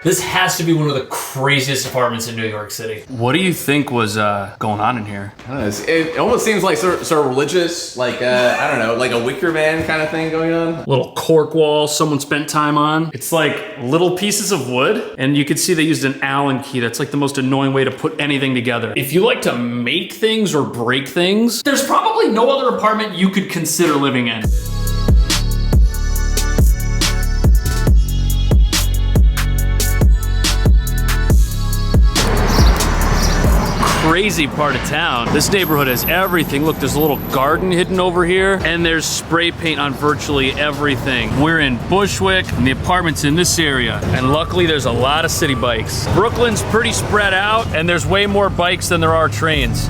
This has to be one of the craziest apartments in New York City. What do you think was going on in here? I don't know, it almost seems like sort of religious, like I don't know, like a Wicker Man kind of thing going on. Little cork wall someone spent time on. It's like little pieces of wood, and you can see they used an Allen key. That's like the most annoying way to put anything together. If you like to make things or break things, there's probably no other apartment you could consider living in. Crazy part of town. This neighborhood has everything. Look, there's a little garden hidden over here, and there's spray paint on virtually everything. We're in Bushwick, and the apartment's in this area. And luckily, there's a lot of city bikes. Brooklyn's pretty spread out, and there's way more bikes than there are trains.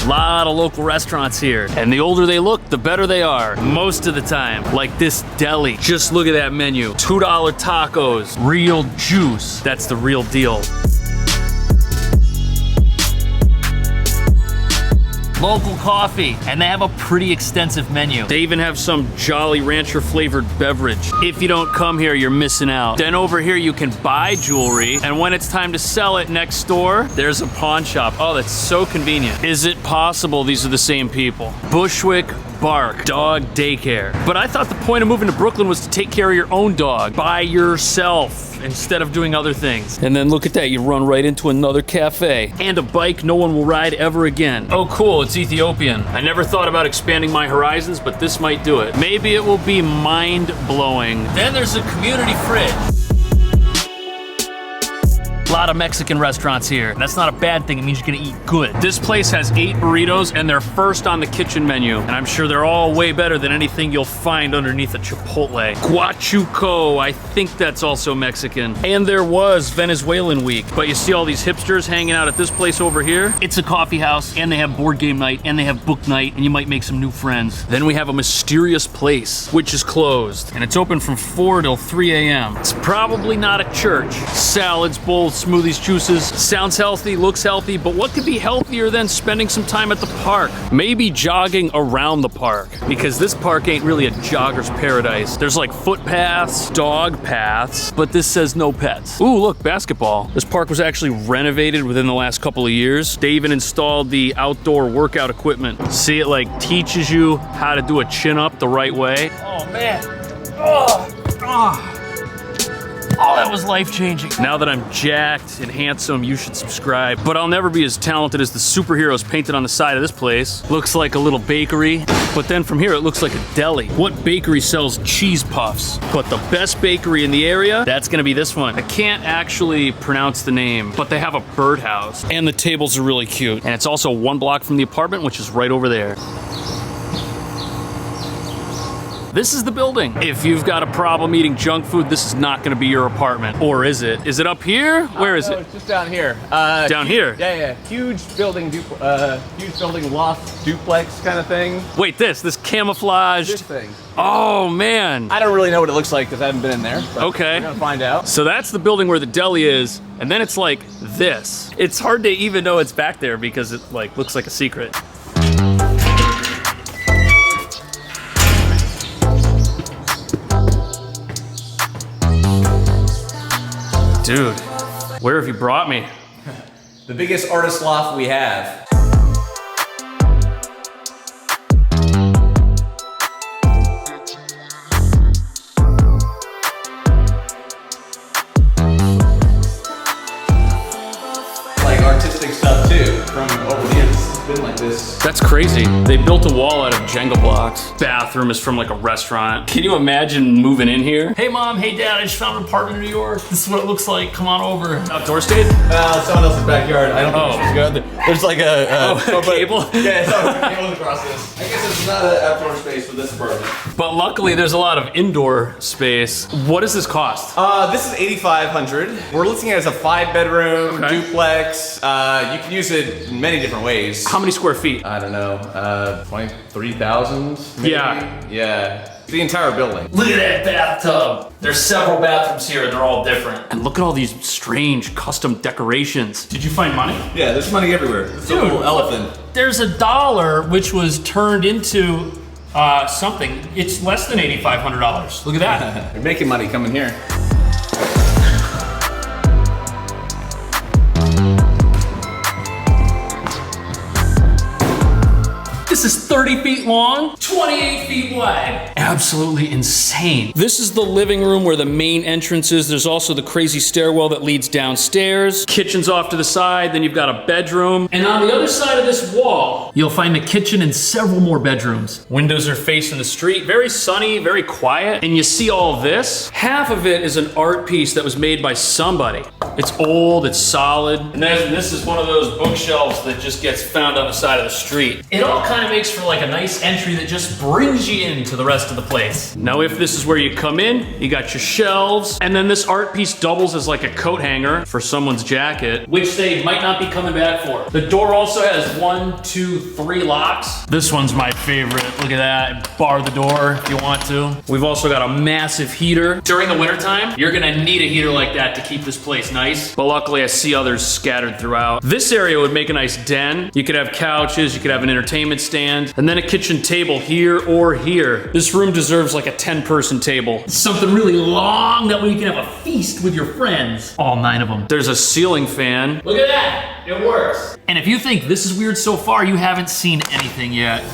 A lot of local restaurants here, and the older they look, the better they are, most of the time. Like this deli, just look at that menu. $2 tacos, real juice, that's the real deal. Local coffee, and they have a pretty extensive menu. They even have some Jolly Rancher flavored beverage. If you don't come here, you're missing out. Then over here, you can buy jewelry, and when it's time to sell it next door, there's a pawn shop. Oh, that's so convenient. Is it possible these are the same people? Bushwick Bark Dog Daycare. But I thought the point of moving to Brooklyn was to take care of your own dog by yourself instead of doing other things. And then look at that, you run right into another cafe. And a bike no one will ride ever again. Oh cool, it's Ethiopian. I never thought about expanding my horizons, but this might do it. Maybe it will be mind-blowing. Then there's a community fridge. A lot of Mexican restaurants here. That's not a bad thing, it means you're gonna eat good. This place has 8 burritos and they're first on the kitchen menu. And I'm sure they're all way better than anything you'll find underneath a Chipotle. Guachuco, I think that's also Mexican. And there was Venezuelan week. But you see all these hipsters hanging out at this place over here? It's a coffee house, and they have board game night, and they have book night, and you might make some new friends. Then we have a mysterious place, which is closed. And it's open from 4 till 3 a.m. It's probably not a church. Salads, bowls, smoothies, juices. Sounds healthy, looks healthy, but what could be healthier than spending some time at the park? Maybe jogging around the park, because this park ain't really a jogger's paradise. There's like footpaths, dog paths, but this says no pets. Ooh, look, basketball. This park was actually renovated within the last couple of years. They even installed the outdoor workout equipment. See, it like teaches you how to do a chin up the right way. Oh man, Oh, that was life-changing. Now that I'm jacked and handsome, you should subscribe. But I'll never be as talented as the superheroes painted on the side of this place. Looks like a little bakery, but then from here it looks like a deli. What bakery sells cheese puffs? But the best bakery in the area, that's gonna be this one. I can't actually pronounce the name, but they have a birdhouse. And the tables are really cute. And it's also 1 block from the apartment, which is right over there. This is the building. If you've got a problem eating junk food, this is not gonna be your apartment. Or is it? Is it up here? Where is it? It's just down here. Down here? Yeah. Huge building loft duplex kind of thing. Wait, this camouflaged. This thing. Oh man. I don't really know what it looks like because I haven't been in there. But okay. We're gonna find out. So that's the building where the deli is, and then it's like this. It's hard to even know it's back there because it like looks like a secret. Dude, where have you brought me? The biggest artist loft we have. Like artistic stuff too, from over the years. It's been like this. That's crazy. They built a wall out of Jenga blocks. Bathroom is from like a restaurant. Can you imagine moving in here? Hey mom, hey dad, I just found an apartment in New York. This is what it looks like, come on over. Outdoor stage? Someone else's backyard. I don't think we should go there. There's like a cable? Yeah, it's a cable across this. I guess it's not an outdoor space for this apartment. But luckily there's a lot of indoor space. What does this cost? This is $8,500. We're looking at it as a 5-bedroom duplex. You can use it in many different ways. How many square feet? I don't know, 23,000 maybe? Yeah. The entire building. Look at that bathtub. There's several bathrooms here and they're all different. And look at all these strange custom decorations. Did you find money? Yeah, there's money everywhere. It's a little elephant. There's $1 which was turned into Something. It's less than $8,500. Look at that. You're making money coming here. This is 30 feet long, 28 feet wide. Absolutely insane. This is the living room where the main entrance is. There's also the crazy stairwell that leads downstairs. Kitchen's off to the side, then you've got a bedroom. And on the other side of this wall, you'll find the kitchen and several more bedrooms. Windows are facing the street, very sunny, very quiet. And you see all of this? Half of it is an art piece that was made by somebody. It's old, it's solid. And then this is one of those bookshelves that just gets found on the side of the street. It all kind of makes for like a nice entry that just brings you into the rest of the place. Now, if this is where you come in, you got your shelves, and then this art piece doubles as like a coat hanger for someone's jacket, which they might not be coming back for. The door also has 1, 2, 3 locks. This one's my favorite. Look at that. Bar the door if you want to. We've also got a massive heater. During the wintertime, you're gonna need a heater like that to keep this place nice. But luckily, I see others scattered throughout. This area would make a nice den. You could have couches, you could have an entertainment stand, and then a kitchen table here or here. This room deserves like a 10-person table. Something really long that way you can have a feast with your friends. All 9 of them. There's a ceiling fan. Look at that, it works. And if you think this is weird so far, you haven't seen anything yet.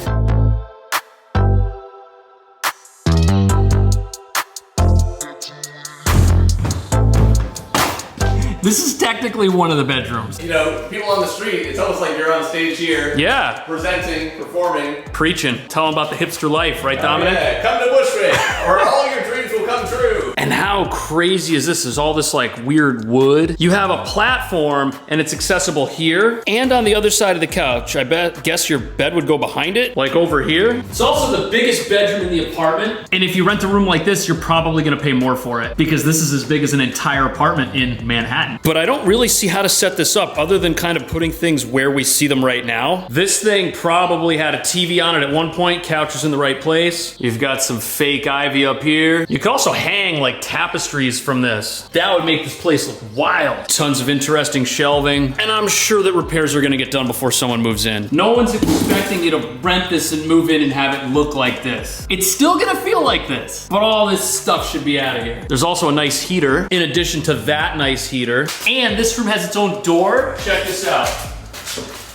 This is technically one of the bedrooms. You know, people on the street, it's almost like you're on stage here. Yeah. Presenting, performing. Preaching. Tell them about the hipster life, right, Dominic? Yeah, come to Bushwick, or all your dreams will come true. And how crazy is this? Is all this like weird wood? You have a platform and it's accessible here and on the other side of the couch. I guess your bed would go behind it, like over here. It's also the biggest bedroom in the apartment. And if you rent a room like this, you're probably gonna pay more for it because this is as big as an entire apartment in Manhattan. But I don't really see how to set this up other than kind of putting things where we see them right now. This thing probably had a TV on it at one point, couch is in the right place. You've got some fake ivy up here. You could also hang like tapestries from this. That would make this place look wild. Tons of interesting shelving, and I'm sure that repairs are gonna get done before someone moves in. No one's expecting you to rent this and move in and have it look like this. It's still gonna feel like this, but all this stuff should be out of here. There's also a nice heater in addition to that nice heater. And this room has its own door. Check this out.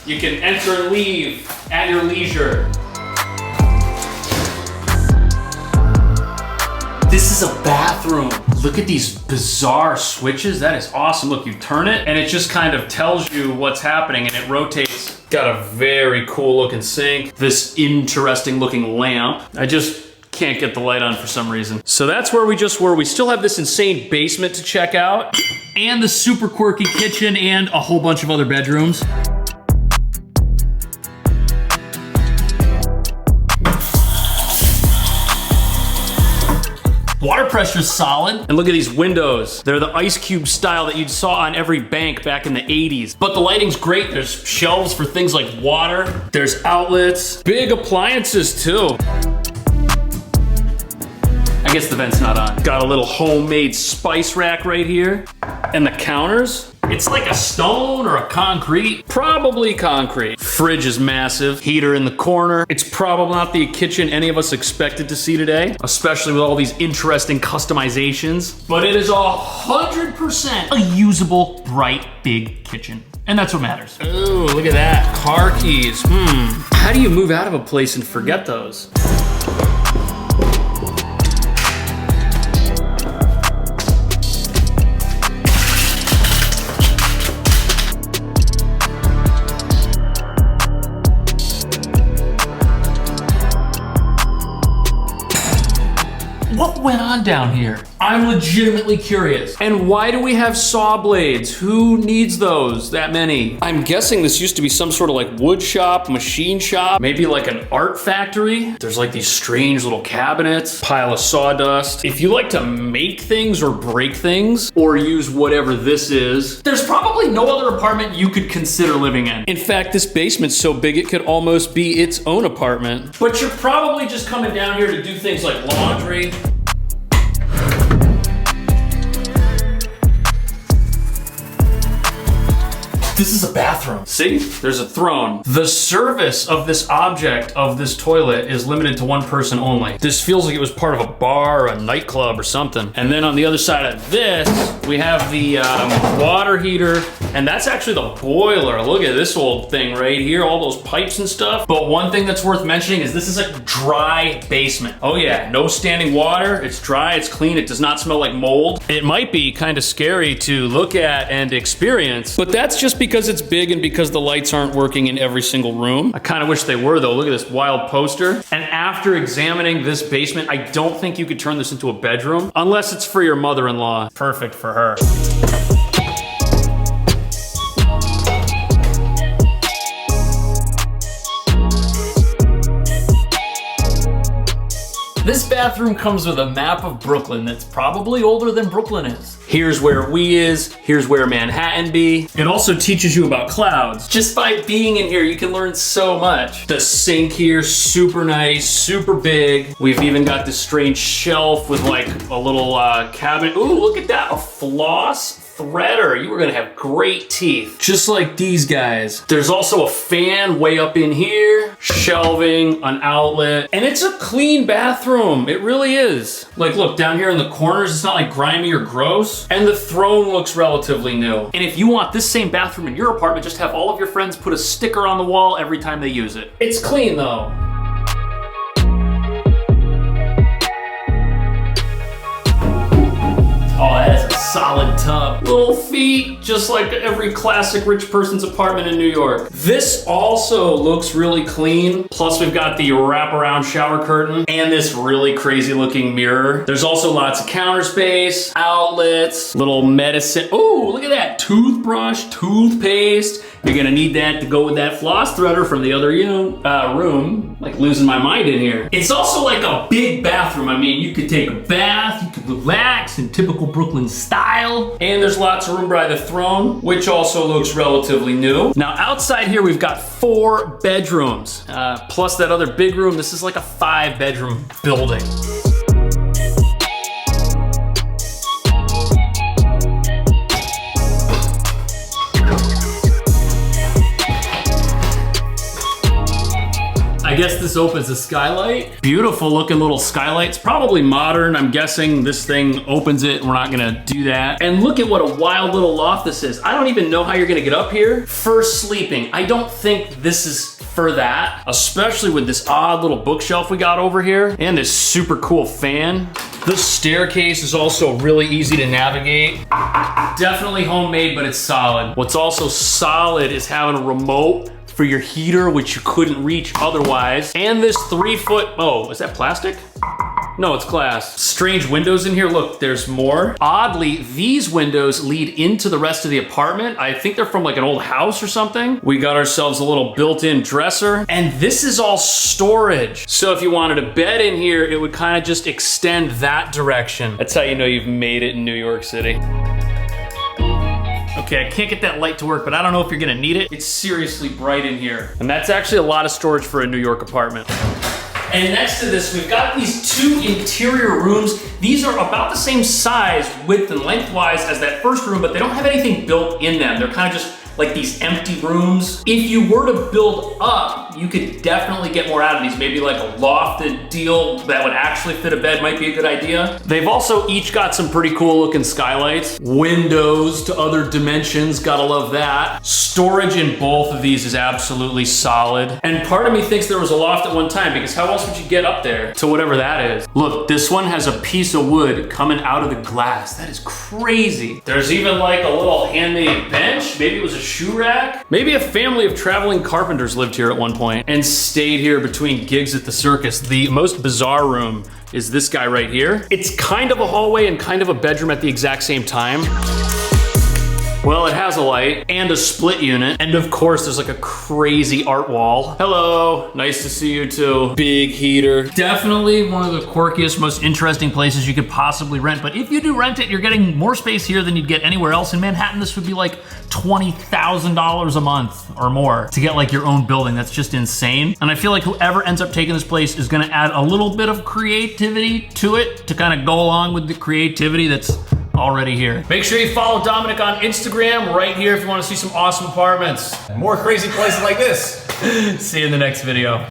You can enter and leave at your leisure. This is a bathroom. Look at these bizarre switches. That is awesome. Look, you turn it and it just kind of tells you what's happening and it rotates. Got a very cool looking sink. This interesting looking lamp. I just can't get the light on for some reason. So that's where we just were. We still have this insane basement to check out and the super quirky kitchen and a whole bunch of other bedrooms. Water pressure's solid. And look at these windows. They're the ice cube style that you saw on every bank back in the 80s. But the lighting's great. There's shelves for things like water. There's outlets. Big appliances too. I guess the vent's not on. Got a little homemade spice rack right here. And the counters, it's like a stone or a concrete. Probably concrete. Fridge is massive. Heater in the corner. It's probably not the kitchen any of us expected to see today, especially with all these interesting customizations. But it is 100% a usable, bright, big kitchen. And that's what matters. Ooh, look at that. Car keys. How do you move out of a place and forget those? What went on down here? I'm legitimately curious. And why do we have saw blades? Who needs those, that many? I'm guessing this used to be some sort of like wood shop, machine shop, maybe like an art factory. There's like these strange little cabinets, pile of sawdust. If you like to make things or break things or use whatever this is, there's probably no other apartment you could consider living in. In fact, this basement's so big it could almost be its own apartment. But you're probably just coming down here to do things like laundry. This is a bathroom. See, there's a throne. The service of this object, of this toilet, is limited to one person only. This feels like it was part of a bar, a nightclub or something. And then on the other side of this, we have the water heater, and that's actually the boiler. Look at this old thing right here, all those pipes and stuff. But one thing that's worth mentioning is this is a dry basement. Oh yeah, no standing water. It's dry, it's clean, it does not smell like mold. It might be kind of scary to look at and experience, but that's just because it's big and because the lights aren't working in every single room. I kind of wish they were though. Look at this wild poster. And after examining this basement, I don't think you could turn this into a bedroom unless it's for your mother-in-law. Perfect for her. This bathroom comes with a map of Brooklyn that's probably older than Brooklyn is. Here's where we is, here's where Manhattan be. It also teaches you about clouds. Just by being in here, you can learn so much. The sink here, super nice, super big. We've even got this strange shelf with like a little cabinet. Ooh, look at that, a floss threader. You were gonna have great teeth, just like these guys. There's also a fan way up in here, shelving, an outlet, and it's a clean bathroom. It really is. Like, look, down here in the corners, it's not like grimy or gross, and the throne looks relatively new. And if you want this same bathroom in your apartment, just have all of your friends put a sticker on the wall every time they use it. It's clean though. Oh, that is a solid tub. Little feet, just like every classic rich person's apartment in New York. This also looks really clean. Plus we've got the wraparound shower curtain and this really crazy looking mirror. There's also lots of counter space, outlets, little medicine. Oh, look at that, toothbrush, toothpaste. You're gonna need that to go with that floss threader from the other room. Like losing my mind in here. It's also like a big bathroom. I mean, you could take a bath, you could relax in typical Brooklyn style. And there's lots of room by the throne, which also looks relatively new. Now outside here, we've got 4 bedrooms, plus that other big room. This is like a 5-bedroom building. I guess this opens a skylight. Beautiful looking little skylight. It's probably modern. I'm guessing this thing opens it. We're not gonna do that. And look at what a wild little loft this is. I don't even know how you're gonna get up here for sleeping. I don't think this is for that, especially with this odd little bookshelf we got over here and this super cool fan. The staircase is also really easy to navigate. Definitely homemade, but it's solid. What's also solid is having a remote for your heater, which you couldn't reach otherwise. And this 3-foot, oh, is that plastic? No, it's glass. Strange windows in here. Look, there's more. Oddly, these windows lead into the rest of the apartment. I think they're from like an old house or something. We got ourselves a little built-in dresser, and this is all storage. So if you wanted a bed in here, it would kind of just extend that direction. That's how you know you've made it in New York City. Okay, I can't get that light to work, but I don't know if you're gonna need it. It's seriously bright in here. And that's actually a lot of storage for a New York apartment. And next to this, we've got these 2 interior rooms. These are about the same size, width and lengthwise, as that first room, but they don't have anything built in them. They're kind of just like these empty rooms. If you were to build up, you could definitely get more out of these. Maybe like a lofted deal that would actually fit a bed might be a good idea. They've also each got some pretty cool looking skylights. Windows to other dimensions, gotta love that. Storage in both of these is absolutely solid. And part of me thinks there was a loft at one time, because how else would you get up there to whatever that is? Look, this one has a piece of wood coming out of the glass. That is crazy. There's even like a little handmade bench. Maybe it was a shoe rack. Maybe a family of traveling carpenters lived here at one point and stayed here between gigs at the circus. The most bizarre room is this guy right here. It's kind of a hallway and kind of a bedroom at the exact same time. Well, it has a light and a split unit. And of course, there's like a crazy art wall. Hello, nice to see you too. Big heater. Definitely one of the quirkiest, most interesting places you could possibly rent. But if you do rent it, you're getting more space here than you'd get anywhere else. In Manhattan, this would be like $20,000 a month or more to get like your own building. That's just insane. And I feel like whoever ends up taking this place is gonna add a little bit of creativity to it to kind of go along with the creativity that's already here. Make sure you follow Dominic on Instagram right here if you want to see some awesome apartments. More crazy places like this. See you in the next video.